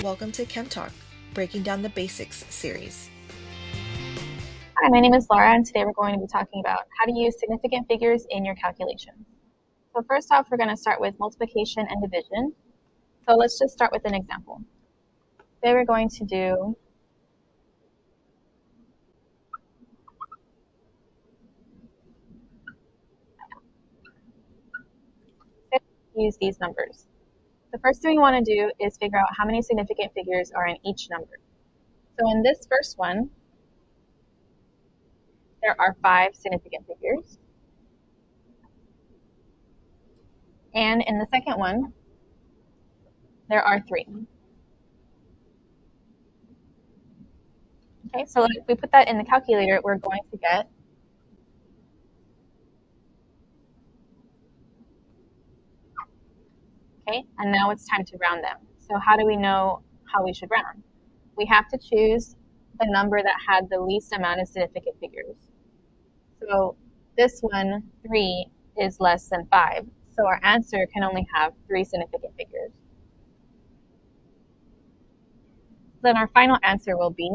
welcome to Chem Talk, Breaking Down the Basics series. Hi, my name is Laura, and today we're going to be talking about how to use significant figures in your calculation. So first off, we're going to start with multiplication and division. So let's just start with an example. Today we're going to use these numbers. The first thing we want to do is figure out how many significant figures are in each number. So in this first one, there are 5 significant figures. And in the second one, there are 3. Okay, so if we put that in the calculator, we're going to get okay, and now it's time to round them. So how do we know how we should round? We have to choose the number that had the least amount of significant figures. So this one, 3, is less than 5. So our answer can only have 3 significant figures. Then our final answer will be,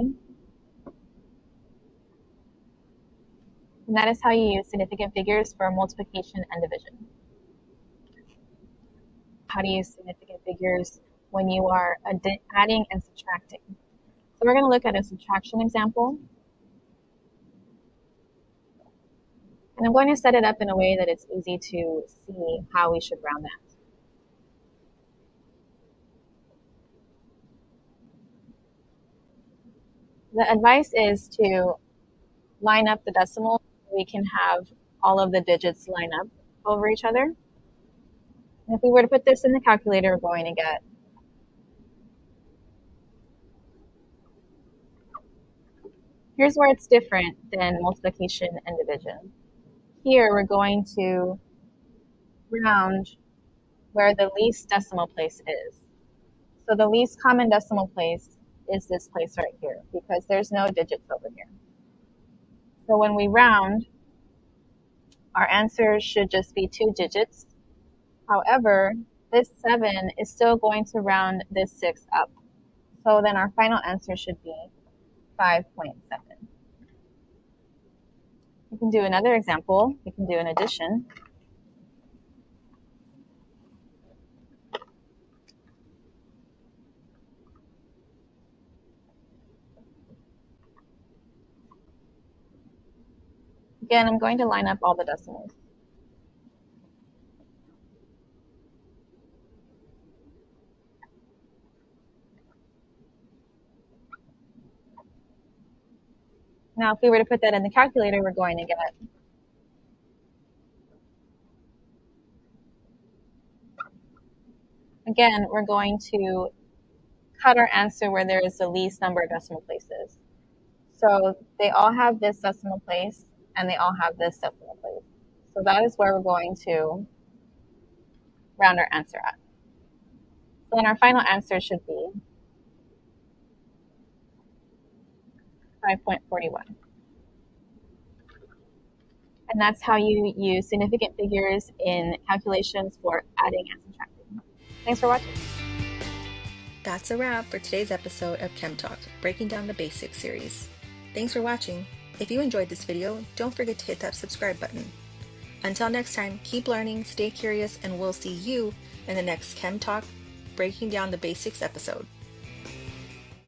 and that is how you use significant figures for multiplication and division. How to use significant figures when you are adding and subtracting. So we're going to look at a subtraction example. And I'm going to set it up in a way that it's easy to see how we should round that. The advice is to line up the decimals so we can have all of the digits line up over each other. And if we were to put this in the calculator, we're going to get here's where it's different than multiplication and division. Here we're going to round where the least decimal place is. So the least common decimal place is this place right here because there's no digits over here. So when we round, our answer should just be 2 digits. However, this 7 is still going to round this 6 up. So then our final answer should be 5.7. We can do another example. We can do an addition. Again, I'm going to line up all the decimals. Now, if we were to put that in the calculator, we're going to get again, we're going to cut our answer where there is the least number of decimal places. So they all have this decimal place, and they all have this decimal place. So that is where we're going to round our answer at. So then our final answer should be 5.41. And that's how you use significant figures in calculations for adding and subtracting. Thanks for watching. That's a wrap for today's episode of Chem Talk, Breaking Down the Basics series. Thanks for watching. If you enjoyed this video, don't forget to hit that subscribe button. Until next time, keep learning, stay curious, and we'll see you in the next Chem Talk, Breaking Down the Basics episode.